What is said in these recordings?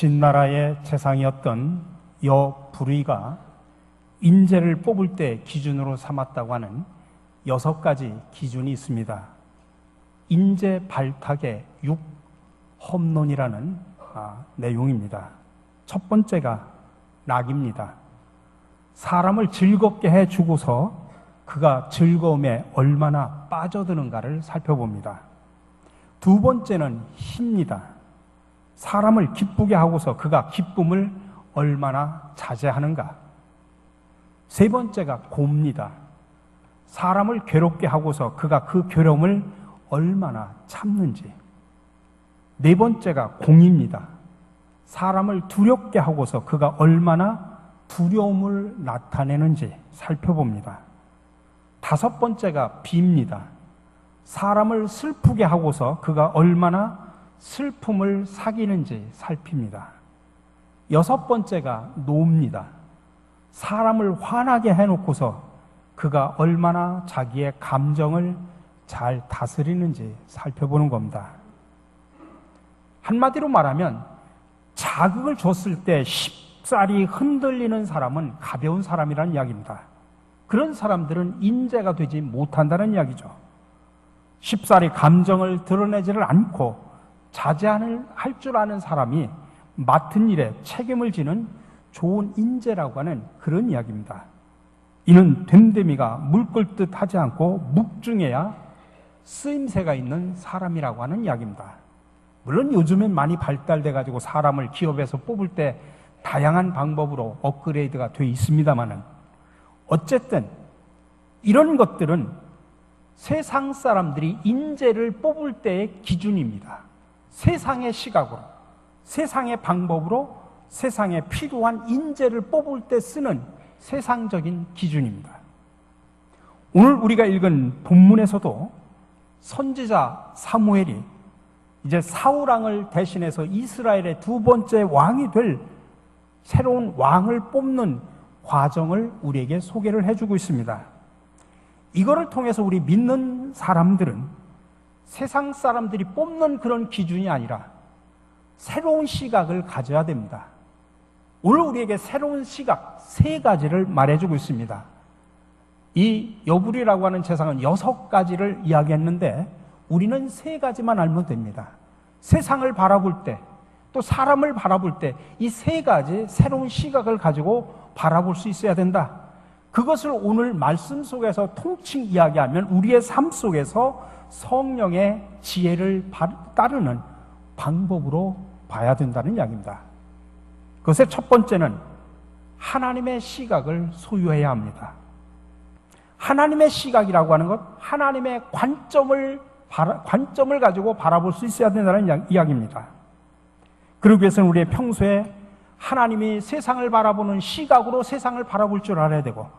진나라의 재상이었던 여부리가 인재를 뽑을 때 기준으로 삼았다고 하는 6가지 기준이 있습니다. 인재 발탁의 6험론이라는 내용입니다. 첫 번째가 낙입니다. 사람을 즐겁게 해주고서 그가 즐거움에 얼마나 빠져드는가를 살펴봅니다. 두 번째는 희입니다. 사람을 기쁘게 하고서 그가 기쁨을 얼마나 자제하는가. 세 번째가 고입니다. 사람을 괴롭게 하고서 그가 그 괴로움을 얼마나 참는지. 네 번째가 공입니다. 사람을 두렵게 하고서 그가 얼마나 두려움을 나타내는지 살펴봅니다. 다섯 번째가 비입니다. 사람을 슬프게 하고서 그가 얼마나 슬픔을 사귀는지 살핍니다. 여섯 번째가 노입니다. 사람을 화나게 해놓고서 그가 얼마나 자기의 감정을 잘 다스리는지 살펴보는 겁니다. 한마디로 말하면 자극을 줬을 때 쉽사리 흔들리는 사람은 가벼운 사람이라는 이야기입니다. 그런 사람들은 인재가 되지 못한다는 이야기죠. 쉽사리 감정을 드러내지를 않고 자제할 줄 아는 사람이 맡은 일에 책임을 지는 좋은 인재라고 하는 그런 이야기입니다. 이는 됨됨이가 물끓듯 하지 않고 묵중해야 쓰임새가 있는 사람이라고 하는 이야기입니다. 물론 요즘엔 많이 발달돼가지고 사람을 기업에서 뽑을 때 다양한 방법으로 업그레이드가 되어 있습니다만은 어쨌든 이런 것들은 세상 사람들이 인재를 뽑을 때의 기준입니다. 세상의 시각으로, 세상의 방법으로 세상에 필요한 인재를 뽑을 때 쓰는 세상적인 기준입니다. 오늘 우리가 읽은 본문에서도 선지자 사무엘이 이제 사울왕을 대신해서 이스라엘의 두 번째 왕이 될 새로운 왕을 뽑는 과정을 우리에게 소개를 해주고 있습니다. 이거를 통해서 우리 믿는 사람들은 세상 사람들이 뽑는 그런 기준이 아니라 새로운 시각을 가져야 됩니다. 오늘 우리에게 새로운 시각 3가지를 말해주고 있습니다. 이 여부리라고 하는 재상은 6가지를 이야기했는데 우리는 3가지만 알면 됩니다. 세상을 바라볼 때, 또 사람을 바라볼 때 이 3가지 새로운 시각을 가지고 바라볼 수 있어야 된다. 그것을 오늘 말씀 속에서 통칭 이야기하면 우리의 삶 속에서 성령의 지혜를 따르는 방법으로 봐야 된다는 이야기입니다. 그것의 첫 번째는 하나님의 시각을 소유해야 합니다. 하나님의 시각이라고 하는 것, 하나님의 관점을 가지고 바라볼 수 있어야 된다는 이야기입니다. 그러기 위해서는 우리의 평소에 하나님이 세상을 바라보는 시각으로 세상을 바라볼 줄 알아야 되고,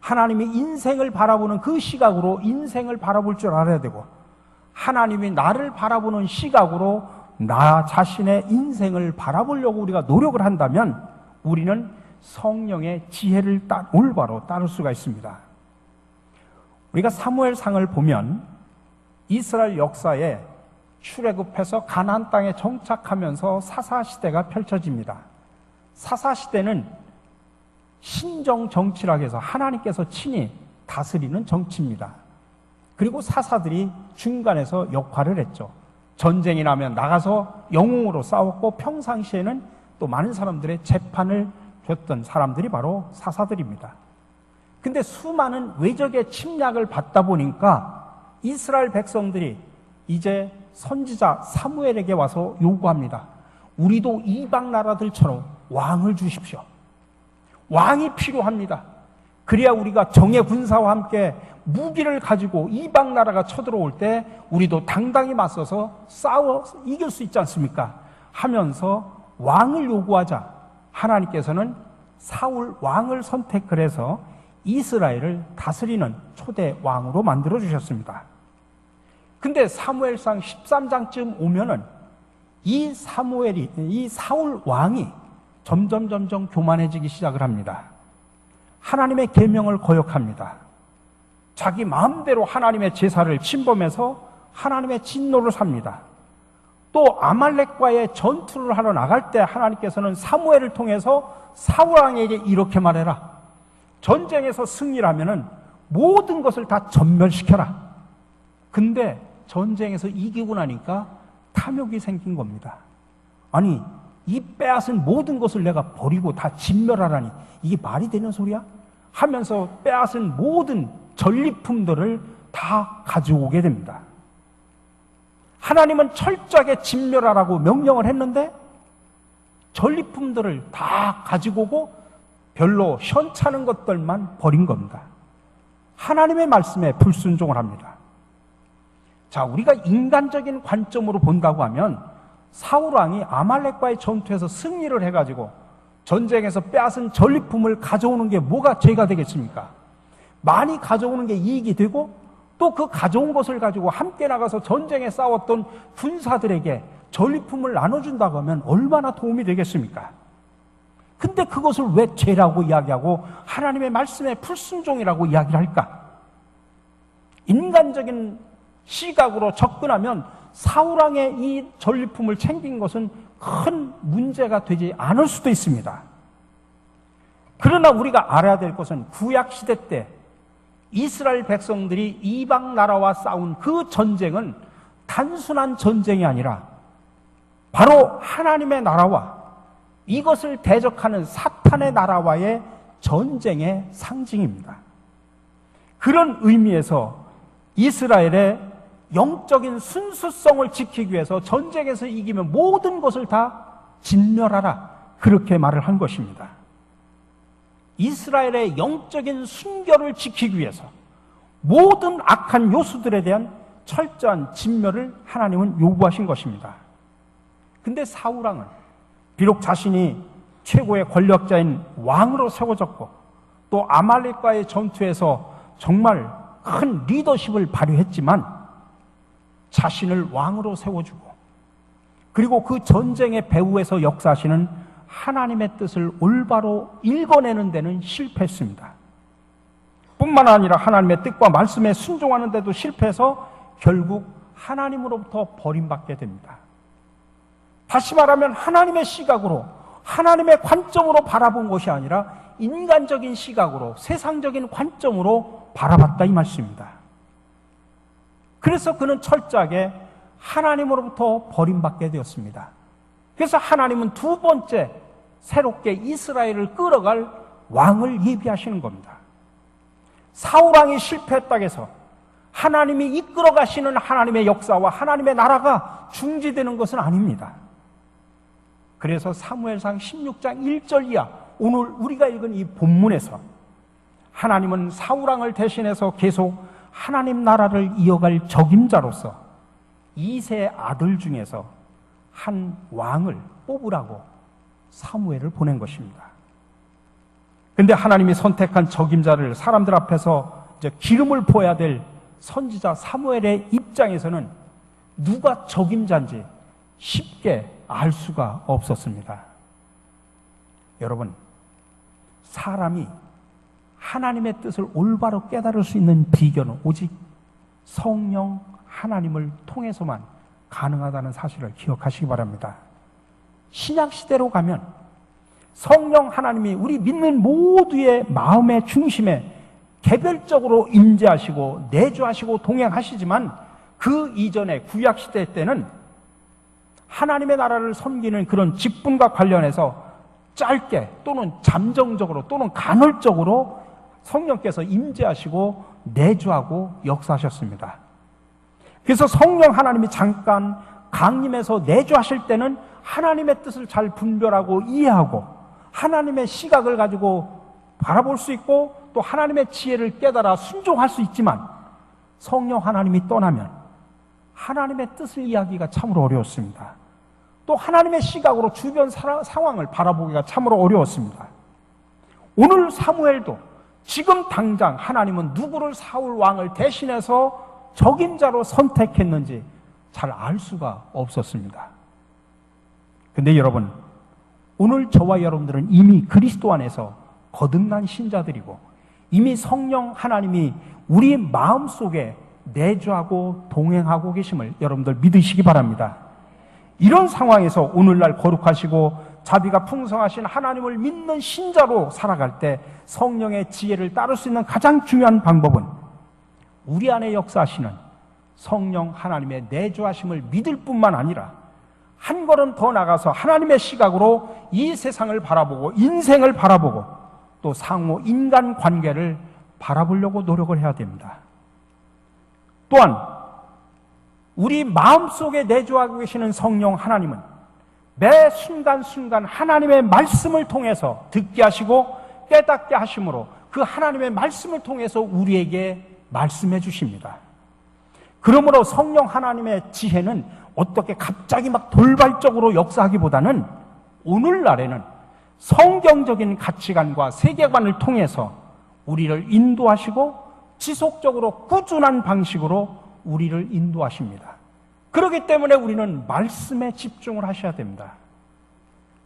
하나님이 인생을 바라보는 그 시각으로 인생을 바라볼 줄 알아야 되고, 하나님이 나를 바라보는 시각으로 나 자신의 인생을 바라보려고 우리가 노력을 한다면 우리는 성령의 지혜를 올바로 따를 수가 있습니다. 우리가 사무엘상을 보면 이스라엘 역사에 출애굽해서 가나안 땅에 정착하면서 사사시대가 펼쳐집니다. 사사시대는 신정 정치라고 해서 하나님께서 친히 다스리는 정치입니다. 그리고 사사들이 중간에서 역할을 했죠. 전쟁이 나면 나가서 영웅으로 싸웠고 평상시에는 또 많은 사람들의 재판을 줬던 사람들이 바로 사사들입니다. 근데 수많은 외적의 침략을 받다 보니까 이스라엘 백성들이 이제 선지자 사무엘에게 와서 요구합니다. 우리도 이방 나라들처럼 왕을 주십시오. 왕이 필요합니다. 그래야 우리가 정예 군사와 함께 무기를 가지고 이방 나라가 쳐들어올 때 우리도 당당히 맞서서 싸워 이길 수 있지 않습니까? 하면서 왕을 요구하자 하나님께서는 사울 왕을 선택을 해서 이스라엘을 다스리는 초대 왕으로 만들어 주셨습니다. 근데 사무엘상 13장쯤 오면은 이 사울 왕이 점점 교만해지기 시작을 합니다. 하나님의 계명을 거역합니다. 자기 마음대로 하나님의 제사를 침범해서 하나님의 진노를 삽니다. 또 아말렉과의 전투를 하러 나갈 때 하나님께서는 사무엘을 통해서 사울왕에게 이렇게 말해라. 전쟁에서 승리하면은 모든 것을 다 전멸시켜라. 근데 전쟁에서 이기고 나니까 탐욕이 생긴 겁니다. 아니, 이 빼앗은 모든 것을 내가 버리고 다 진멸하라니 이게 말이 되는 소리야? 하면서 빼앗은 모든 전리품들을 다 가져오게 됩니다. 하나님은 철저하게 진멸하라고 명령을 했는데 전리품들을 다 가지고 오고 별로 현찮은 것들만 버린 겁니다. 하나님의 말씀에 불순종을 합니다. 자, 우리가 인간적인 관점으로 본다고 하면 사울왕이 아말렉과의 전투에서 승리를 해가지고 전쟁에서 빼앗은 전리품을 가져오는 게 뭐가 죄가 되겠습니까? 많이 가져오는 게 이익이 되고 또 그 가져온 것을 가지고 함께 나가서 전쟁에 싸웠던 군사들에게 전리품을 나눠준다고 하면 얼마나 도움이 되겠습니까? 근데 그것을 왜 죄라고 이야기하고 하나님의 말씀에 불순종이라고 이야기를 할까? 인간적인 시각으로 접근하면 사울왕의 이 전리품을 챙긴 것은 큰 문제가 되지 않을 수도 있습니다. 그러나 우리가 알아야 될 것은 구약시대 때 이스라엘 백성들이 이방 나라와 싸운 그 전쟁은 단순한 전쟁이 아니라 바로 하나님의 나라와 이것을 대적하는 사탄의 나라와의 전쟁의 상징입니다. 그런 의미에서 이스라엘의 영적인 순수성을 지키기 위해서 전쟁에서 이기면 모든 것을 다 진멸하라, 그렇게 말을 한 것입니다. 이스라엘의 영적인 순결을 지키기 위해서 모든 악한 요소들에 대한 철저한 진멸을 하나님은 요구하신 것입니다. 근데 사울왕은 비록 자신이 최고의 권력자인 왕으로 세워졌고 또 아말렉과의 전투에서 정말 큰 리더십을 발휘했지만 자신을 왕으로 세워주고 그리고 그 전쟁의 배후에서 역사하시는 하나님의 뜻을 올바로 읽어내는 데는 실패했습니다. 뿐만 아니라 하나님의 뜻과 말씀에 순종하는 데도 실패해서 결국 하나님으로부터 버림받게 됩니다. 다시 말하면 하나님의 시각으로, 하나님의 관점으로 바라본 것이 아니라 인간적인 시각으로, 세상적인 관점으로 바라봤다, 이 말씀입니다. 그래서 그는 철저하게 하나님으로부터 버림받게 되었습니다. 그래서 하나님은 두 번째 새롭게 이스라엘을 끌어갈 왕을 예비하시는 겁니다. 사울왕이 실패했다고 해서 하나님이 이끌어 가시는 하나님의 역사와 하나님의 나라가 중지되는 것은 아닙니다. 그래서 사무엘상 16장 1절 이하, 오늘 우리가 읽은 이 본문에서 하나님은 사울왕을 대신해서 계속 하나님 나라를 이어갈 적임자로서 2세 아들 중에서 한 왕을 뽑으라고 사무엘을 보낸 것입니다. 그런데 하나님이 선택한 적임자를 사람들 앞에서 이제 기름을 부어야 될 선지자 사무엘의 입장에서는 누가 적임자인지 쉽게 알 수가 없었습니다. 여러분, 사람이 하나님의 뜻을 올바로 깨달을 수 있는 비결은 오직 성령 하나님을 통해서만 가능하다는 사실을 기억하시기 바랍니다. 신약시대로 가면 성령 하나님이 우리 믿는 모두의 마음의 중심에 개별적으로 임재하시고 내주하시고 동행하시지만 그 이전에 구약시대 때는 하나님의 나라를 섬기는 그런 직분과 관련해서 짧게 또는 잠정적으로 또는 간헐적으로 성령께서 임재하시고 내주하고 역사하셨습니다. 그래서 성령 하나님이 잠깐 강림해서 내주하실 때는 하나님의 뜻을 잘 분별하고 이해하고 하나님의 시각을 가지고 바라볼 수 있고 또 하나님의 지혜를 깨달아 순종할 수 있지만 성령 하나님이 떠나면 하나님의 뜻을 이해하기가 참으로 어려웠습니다. 또 하나님의 시각으로 주변 상황을 바라보기가 참으로 어려웠습니다. 오늘 사무엘도 지금 당장 하나님은 누구를 사울 왕을 대신해서 적임자로 선택했는지 잘 알 수가 없었습니다. 근데 여러분, 오늘 저와 여러분들은 이미 그리스도 안에서 거듭난 신자들이고 이미 성령 하나님이 우리 마음속에 내주하고 동행하고 계심을 여러분들 믿으시기 바랍니다. 이런 상황에서 오늘날 거룩하시고 자비가 풍성하신 하나님을 믿는 신자로 살아갈 때 성령의 지혜를 따를 수 있는 가장 중요한 방법은 우리 안에 역사하시는 성령 하나님의 내주하심을 믿을 뿐만 아니라 한 걸음 더 나가서 하나님의 시각으로 이 세상을 바라보고 인생을 바라보고 또 상호 인간 관계를 바라보려고 노력을 해야 됩니다. 또한 우리 마음속에 내주하고 계시는 성령 하나님은 매 순간순간 하나님의 말씀을 통해서 듣게 하시고 깨닫게 하심으로 그 하나님의 말씀을 통해서 우리에게 말씀해 주십니다. 그러므로 성령 하나님의 지혜는 어떻게 갑자기 막 돌발적으로 역사하기보다는 오늘날에는 성경적인 가치관과 세계관을 통해서 우리를 인도하시고 지속적으로 꾸준한 방식으로 우리를 인도하십니다. 그렇기 때문에 우리는 말씀에 집중을 하셔야 됩니다.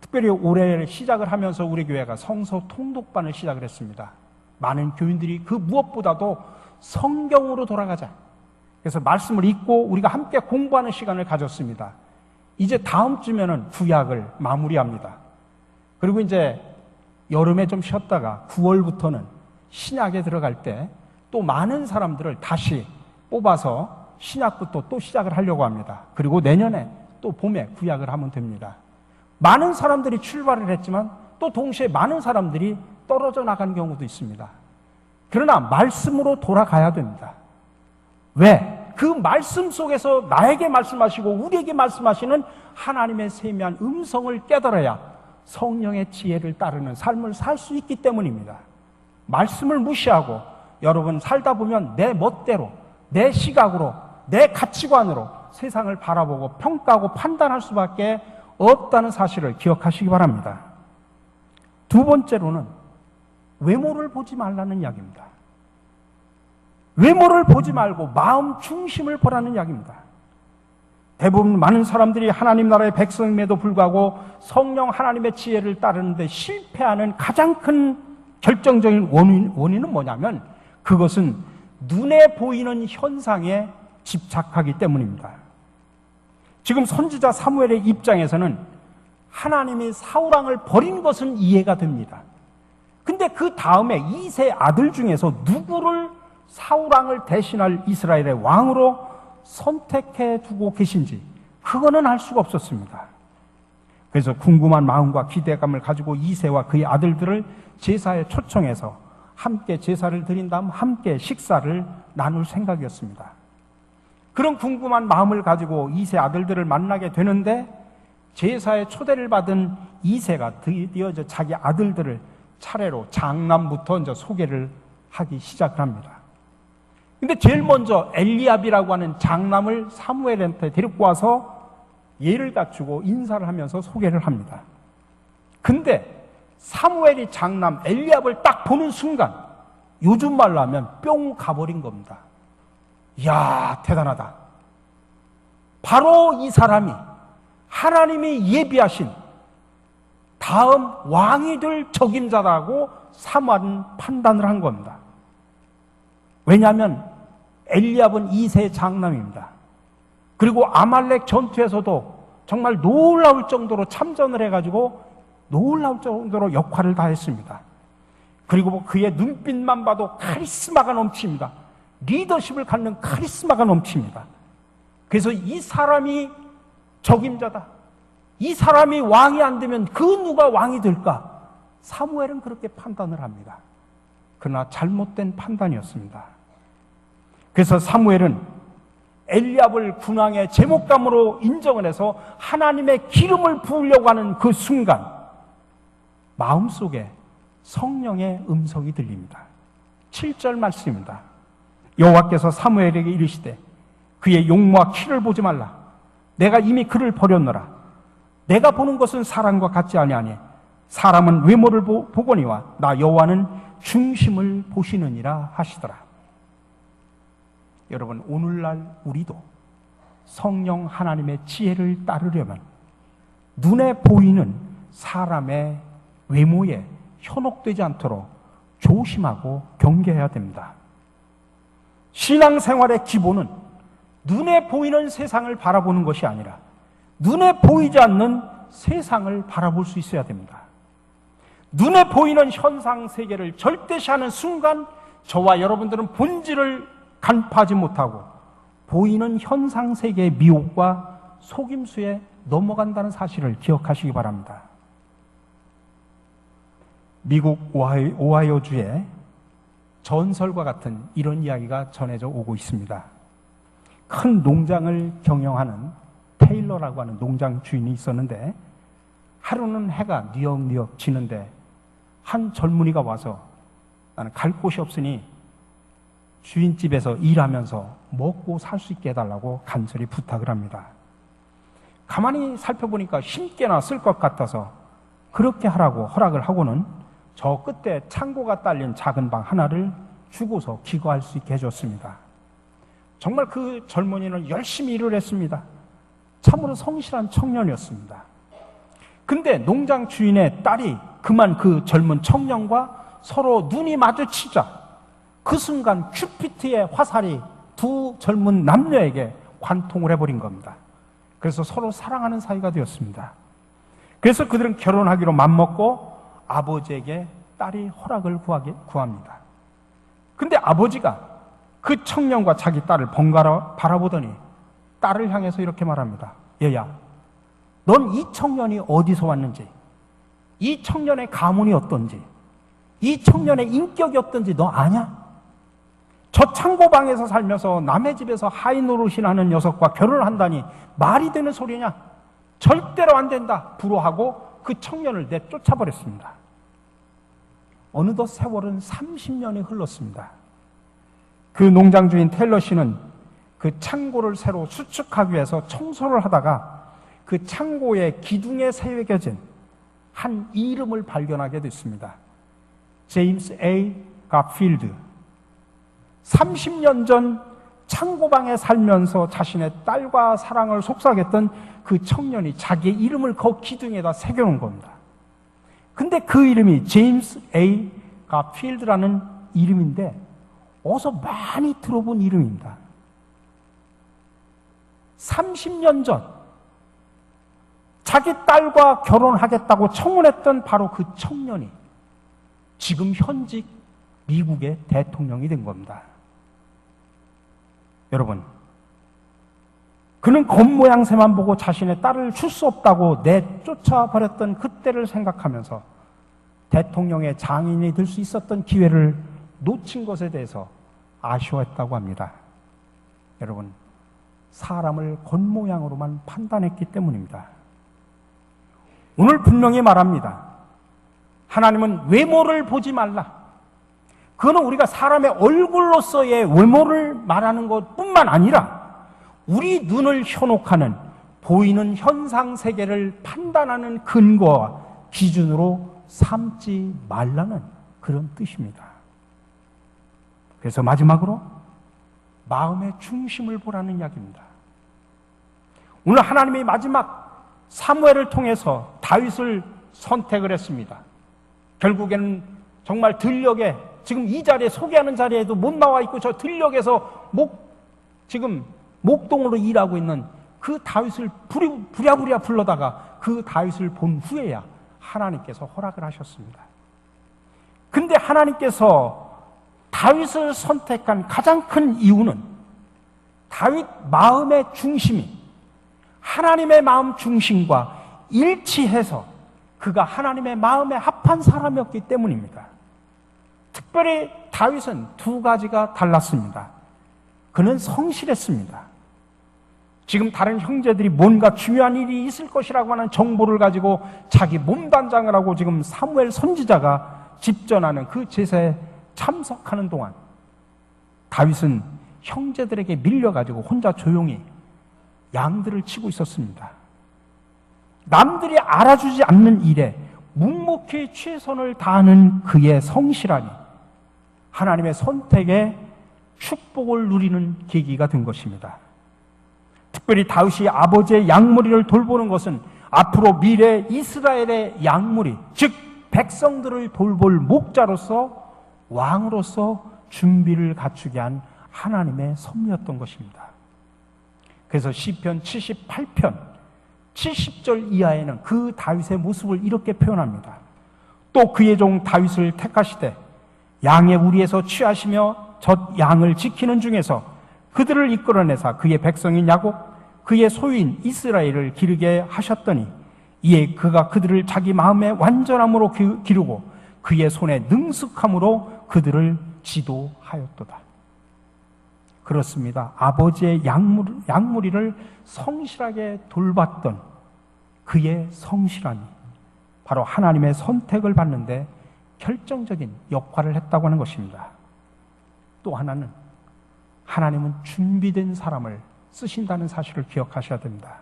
특별히 올해 시작을 하면서 우리 교회가 성서 통독반을 시작을 했습니다. 많은 교인들이 그 무엇보다도 성경으로 돌아가자. 그래서 말씀을 읽고 우리가 함께 공부하는 시간을 가졌습니다. 이제 다음 주면은 구약을 마무리합니다. 그리고 이제 여름에 좀 쉬었다가 9월부터는 신약에 들어갈 때 또 많은 사람들을 다시 뽑아서 신약부터 또 시작을 하려고 합니다. 그리고 내년에 또 봄에 구약을 하면 됩니다. 많은 사람들이 출발을 했지만 또 동시에 많은 사람들이 떨어져 나간 경우도 있습니다. 그러나 말씀으로 돌아가야 됩니다. 왜? 그 말씀 속에서 나에게 말씀하시고 우리에게 말씀하시는 하나님의 세미한 음성을 깨달아야 성령의 지혜를 따르는 삶을 살 수 있기 때문입니다. 말씀을 무시하고 여러분 살다 보면 내 멋대로, 내 시각으로, 내 가치관으로 세상을 바라보고 평가하고 판단할 수밖에 없다는 사실을 기억하시기 바랍니다. 두 번째로는 외모를 보지 말라는 이야기입니다. 외모를 보지 말고 마음 중심을 보라는 이야기입니다. 대부분 많은 사람들이 하나님 나라의 백성임에도 불구하고 성령 하나님의 지혜를 따르는데 실패하는 가장 큰 결정적인 원인은 뭐냐면 그것은 눈에 보이는 현상에 집착하기 때문입니다. 지금 선지자 사무엘의 입장에서는 하나님이 사울왕을 버린 것은 이해가 됩니다. 근데 그 다음에 이세 아들 중에서 누구를 사울왕을 대신할 이스라엘의 왕으로 선택해 두고 계신지 그거는 알 수가 없었습니다. 그래서 궁금한 마음과 기대감을 가지고 이세와 그의 아들들을 제사에 초청해서 함께 제사를 드린 다음 함께 식사를 나눌 생각이었습니다. 그런 궁금한 마음을 가지고 이세 아들들을 만나게 되는데 제사에 초대를 받은 이세가 드디어 자기 아들들을 차례로 장남부터 이제 소개를 하기 시작을 합니다. 근데 제일 먼저 엘리압이라고 하는 장남을 사무엘한테 데리고 와서 예를 갖추고 인사를 하면서 소개를 합니다. 근데 사무엘이 장남 엘리압을 딱 보는 순간 요즘 말로 하면 뿅 가버린 겁니다. 이야, 대단하다. 바로 이 사람이 하나님이 예비하신 다음 왕이 될 적임자라고 사무엘은 판단을 한 겁니다. 왜냐하면 엘리압은 2세 장남입니다. 그리고 아말렉 전투에서도 정말 놀라울 정도로 참전을 해가지고 놀라울 정도로 역할을 다했습니다. 그리고 그의 눈빛만 봐도 카리스마가 넘칩니다. 리더십을 갖는 카리스마가 넘칩니다. 그래서 이 사람이 적임자다. 이 사람이 왕이 안 되면 그 누가 왕이 될까? 사무엘은 그렇게 판단을 합니다. 그러나 잘못된 판단이었습니다. 그래서 사무엘은 엘리압을 군왕의 제목감으로 인정을 해서 하나님의 기름을 부으려고 하는 그 순간 마음속에 성령의 음성이 들립니다. 7절 말씀입니다. 여호와께서 사무엘에게 이르시되 그의 용모와 키를 보지 말라. 내가 이미 그를 버렸노라. 내가 보는 것은 사람과 같지 아니하니 사람은 외모를 보거니와 나 여호와는 중심을 보시느니라 하시더라. 여러분, 오늘날 우리도 성령 하나님의 지혜를 따르려면 눈에 보이는 사람의 외모에 현혹되지 않도록 조심하고 경계해야 됩니다. 신앙생활의 기본은 눈에 보이는 세상을 바라보는 것이 아니라 눈에 보이지 않는 세상을 바라볼 수 있어야 됩니다. 눈에 보이는 현상 세계를 절대시하는 순간 저와 여러분들은 본질을 간파하지 못하고 보이는 현상 세계의 미혹과 속임수에 넘어간다는 사실을 기억하시기 바랍니다. 미국 오하이오주에 전설과 같은 이런 이야기가 전해져 오고 있습니다. 큰 농장을 경영하는 테일러라고 하는 농장 주인이 있었는데 하루는 해가 뉘역뉘역 지는데 한 젊은이가 와서 나는 갈 곳이 없으니 주인집에서 일하면서 먹고 살 수 있게 해달라고 간절히 부탁을 합니다. 가만히 살펴보니까 힘께나 쓸 것 같아서 그렇게 하라고 허락을 하고는 저 끝에 창고가 딸린 작은 방 하나를 주고서 기거할 수 있게 해줬습니다. 정말 그 젊은이는 열심히 일을 했습니다. 참으로 성실한 청년이었습니다. 근데 농장 주인의 딸이 그만 그 젊은 청년과 서로 눈이 마주치자 그 순간 큐피트의 화살이 두 젊은 남녀에게 관통을 해버린 겁니다. 그래서 서로 사랑하는 사이가 되었습니다. 그래서 그들은 결혼하기로 맘먹고 아버지에게 딸이 허락을 구합니다. 근데 아버지가 그 청년과 자기 딸을 번갈아 바라보더니 딸을 향해서 이렇게 말합니다. 얘야, 넌 이 청년이 어디서 왔는지, 이 청년의 가문이 어떤지, 이 청년의 인격이 어떤지 너 아냐? 저 창고방에서 살면서 남의 집에서 하이 노릇이나 하는 녀석과 결혼을 한다니 말이 되는 소리냐? 절대로 안 된다. 불호하고 그 청년을 내쫓아버렸습니다. 어느덧 세월은 30년이 흘렀습니다. 그 농장 주인 테일러 씨는 그 창고를 새로 수축하기 위해서 청소를 하다가 그 창고의 기둥에 새겨진 한 이름을 발견하게 됐습니다. 제임스 A. 가필드. 30년 전 창고방에 살면서 자신의 딸과 사랑을 속삭였던 그 청년이 자기의 이름을 그 기둥에다 새겨놓은 겁니다. 근데 그 이름이 제임스 A. 가필드라는 이름인데 어디서 많이 들어본 이름입니다. 30년 전 자기 딸과 결혼하겠다고 청혼했던 바로 그 청년이 지금 현직 미국의 대통령이 된 겁니다. 여러분, 그는 겉모양새만 보고 자신의 딸을 줄 수 없다고 내쫓아버렸던 그때를 생각하면서 대통령의 장인이 될 수 있었던 기회를 놓친 것에 대해서 아쉬워했다고 합니다. 여러분, 사람을 겉모양으로만 판단했기 때문입니다. 오늘 분명히 말합니다. 하나님은 외모를 보지 말라. 그거는 우리가 사람의 얼굴로서의 외모를 말하는 것뿐만 아니라 우리 눈을 현혹하는 보이는 현상 세계를 판단하는 근거와 기준으로 삼지 말라는 그런 뜻입니다. 그래서 마지막으로 마음의 중심을 보라는 이야기입니다. 오늘 하나님이 마지막 사무엘을 통해서 다윗을 선택을 했습니다. 결국에는 정말 들녘에 지금 이 자리에 소개하는 자리에도 못 나와 있고 저 들녘에서 지금 목동으로 일하고 있는 그 다윗을 부랴부랴 불러다가 그 다윗을 본 후에야 하나님께서 허락을 하셨습니다. 근데 하나님께서 다윗을 선택한 가장 큰 이유는 다윗 마음의 중심이 하나님의 마음 중심과 일치해서 그가 하나님의 마음에 합한 사람이었기 때문입니다. 특별히 다윗은 두 가지가 달랐습니다. 그는 성실했습니다. 지금 다른 형제들이 뭔가 중요한 일이 있을 것이라고 하는 정보를 가지고 자기 몸단장을 하고 지금 사무엘 선지자가 집전하는 그 제사에 참석하는 동안 다윗은 형제들에게 밀려가지고 혼자 조용히 양들을 치고 있었습니다. 남들이 알아주지 않는 일에 묵묵히 최선을 다하는 그의 성실함이 하나님의 선택에 축복을 누리는 계기가 된 것입니다. 특별히 다윗이 아버지의 양무리를 돌보는 것은 앞으로 미래 이스라엘의 양무리, 즉 백성들을 돌볼 목자로서 왕으로서 준비를 갖추게 한 하나님의 섭리였던 것입니다. 그래서 시편 78편 70절 이하에는 그 다윗의 모습을 이렇게 표현합니다. 또 그의 종 다윗을 택하시되 양의 우리에서 취하시며 젖 양을 지키는 중에서 그들을 이끌어내사 그의 백성인 야곱 그의 소유인 이스라엘을 기르게 하셨더니 이에 그가 그들을 자기 마음의 완전함으로 기르고 그의 손에 능숙함으로 그들을 지도하였도다. 그렇습니다. 아버지의 양무리를 성실하게 돌봤던 그의 성실함이 바로 하나님의 선택을 받는데 결정적인 역할을 했다고 하는 것입니다. 또 하나는 하나님은 준비된 사람을 쓰신다는 사실을 기억하셔야 됩니다.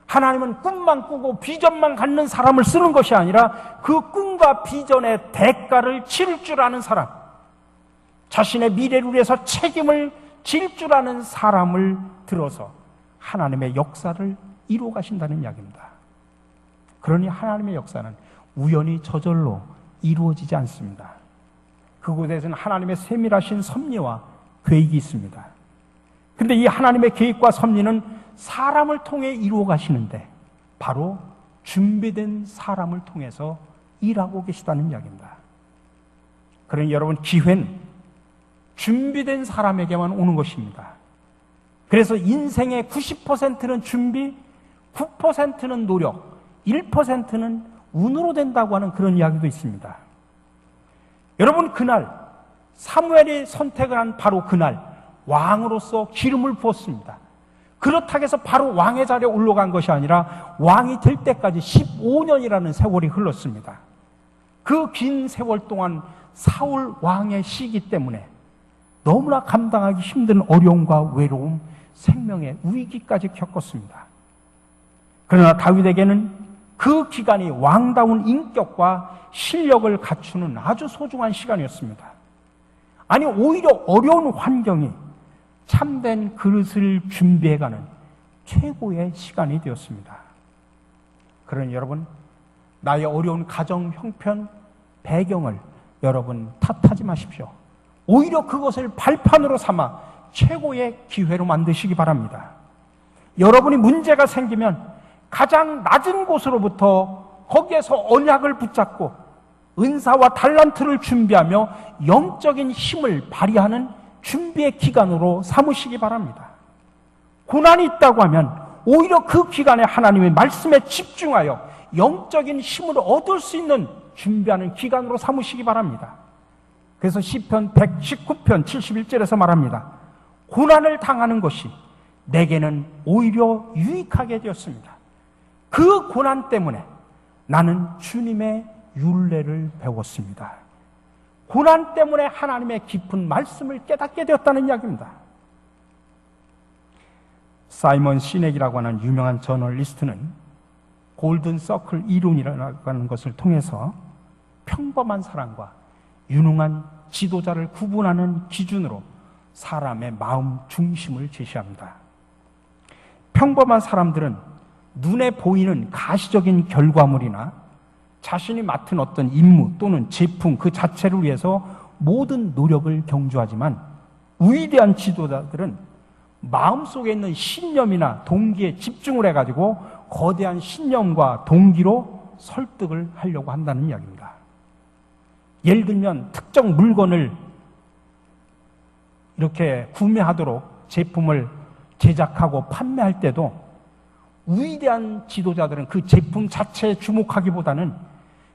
하나님은 꿈만 꾸고 비전만 갖는 사람을 쓰는 것이 아니라 그 꿈과 비전의 대가를 치를 줄 아는 사람, 자신의 미래를 위해서 책임을 질 줄 아는 사람을 들어서 하나님의 역사를 이루어 가신다는 이야기입니다. 그러니 하나님의 역사는 우연히 저절로 이루어지지 않습니다. 그곳에서는 하나님의 세밀하신 섭리와 계획이 있습니다. 그런데 이 하나님의 계획과 섭리는 사람을 통해 이루어 가시는데 바로 준비된 사람을 통해서 일하고 계시다는 이야기입니다. 그러니 여러분, 기회는 준비된 사람에게만 오는 것입니다. 그래서 인생의 90%는 준비, 9%는 노력, 1%는 운으로 된다고 하는 그런 이야기도 있습니다. 여러분, 그날 사무엘이 선택을 한 바로 그날 왕으로서 기름을 부었습니다. 그렇다고 해서 바로 왕의 자리에 올라간 것이 아니라 왕이 될 때까지 15년이라는 세월이 흘렀습니다. 그 긴 세월 동안 사울 왕의 시기 때문에 너무나 감당하기 힘든 어려움과 외로움, 생명의 위기까지 겪었습니다. 그러나 다윗에게는 그 기간이 왕다운 인격과 실력을 갖추는 아주 소중한 시간이었습니다. 아니, 오히려 어려운 환경이 참된 그릇을 준비해가는 최고의 시간이 되었습니다. 그러니 여러분, 나의 어려운 가정 형편, 배경을 여러분 탓하지 마십시오. 오히려 그것을 발판으로 삼아 최고의 기회로 만드시기 바랍니다. 여러분이 문제가 생기면 가장 낮은 곳으로부터 거기에서 언약을 붙잡고 은사와 달란트를 준비하며 영적인 힘을 발휘하는 준비의 기간으로 삼으시기 바랍니다. 고난이 있다고 하면 오히려 그 기간에 하나님의 말씀에 집중하여 영적인 힘을 얻을 수 있는 준비하는 기간으로 삼으시기 바랍니다. 그래서 시편 119편 71절에서 말합니다. 고난을 당하는 것이 내게는 오히려 유익하게 되었습니다. 그 고난 때문에 나는 주님의 율례를 배웠습니다. 고난 때문에 하나님의 깊은 말씀을 깨닫게 되었다는 이야기입니다. 사이먼 시넥이라고 하는 유명한 저널리스트는 골든 서클 이론이라고 하는 것을 통해서 평범한 사람과 유능한 지도자를 구분하는 기준으로 사람의 마음 중심을 제시합니다. 평범한 사람들은 눈에 보이는 가시적인 결과물이나 자신이 맡은 어떤 임무 또는 제품 그 자체를 위해서 모든 노력을 경주하지만 위대한 지도자들은 마음속에 있는 신념이나 동기에 집중을 해가지고 거대한 신념과 동기로 설득을 하려고 한다는 이야기입니다. 예를 들면 특정 물건을 이렇게 구매하도록 제품을 제작하고 판매할 때도 위대한 지도자들은 그 제품 자체에 주목하기보다는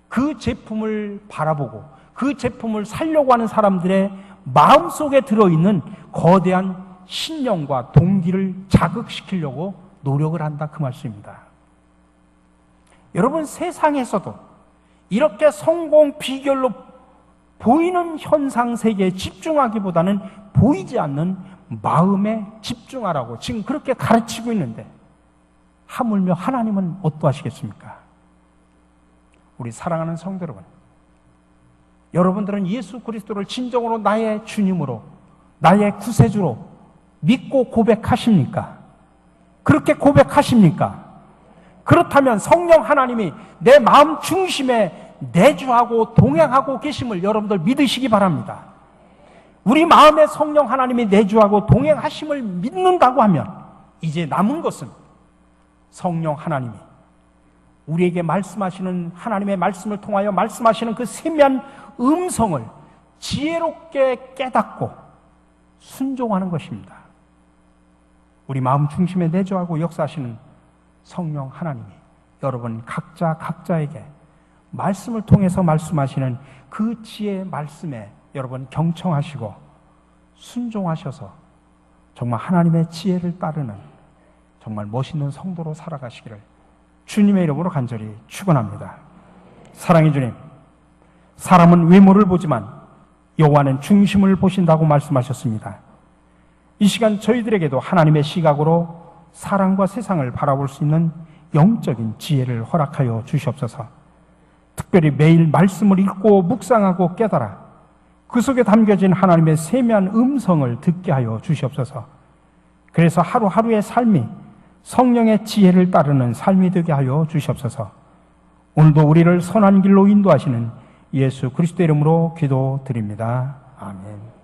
그 제품을 바라보고 그 제품을 사려고 하는 사람들의 마음속에 들어있는 거대한 신념과 동기를 자극시키려고 노력을 한다, 그 말씀입니다. 여러분, 세상에서도 이렇게 성공 비결로 보이는 현상 세계에 집중하기보다는 보이지 않는 마음에 집중하라고 지금 그렇게 가르치고 있는데 하물며 하나님은 어떠하시겠습니까? 우리 사랑하는 성도 여러분, 여러분들은 예수 그리스도를 진정으로 나의 주님으로, 나의 구세주로 믿고 고백하십니까? 그렇게 고백하십니까? 그렇다면 성령 하나님이 내 마음 중심에 내주하고 동행하고 계심을 여러분들 믿으시기 바랍니다. 우리 마음에 성령 하나님이 내주하고 동행하심을 믿는다고 하면 이제 남은 것은 성령 하나님이 우리에게 말씀하시는, 하나님의 말씀을 통하여 말씀하시는 그 세미한 음성을 지혜롭게 깨닫고 순종하는 것입니다. 우리 마음 중심에 내주하고 역사하시는 성령 하나님이 여러분 각자에게 말씀을 통해서 말씀하시는 그 지혜의 말씀에 여러분 경청하시고 순종하셔서 정말 하나님의 지혜를 따르는 정말 멋있는 성도로 살아가시기를 주님의 이름으로 간절히 축원합니다. 사랑의 주님, 사람은 외모를 보지만 여호와는 중심을 보신다고 말씀하셨습니다. 이 시간 저희들에게도 하나님의 시각으로 사람과 세상을 바라볼 수 있는 영적인 지혜를 허락하여 주시옵소서. 특별히 매일 말씀을 읽고 묵상하고 깨달아 그 속에 담겨진 하나님의 세미한 음성을 듣게 하여 주시옵소서. 그래서 하루하루의 삶이 성령의 지혜를 따르는 삶이 되게 하여 주시옵소서. 오늘도 우리를 선한 길로 인도하시는 예수 그리스도의 이름으로 기도드립니다. 아멘.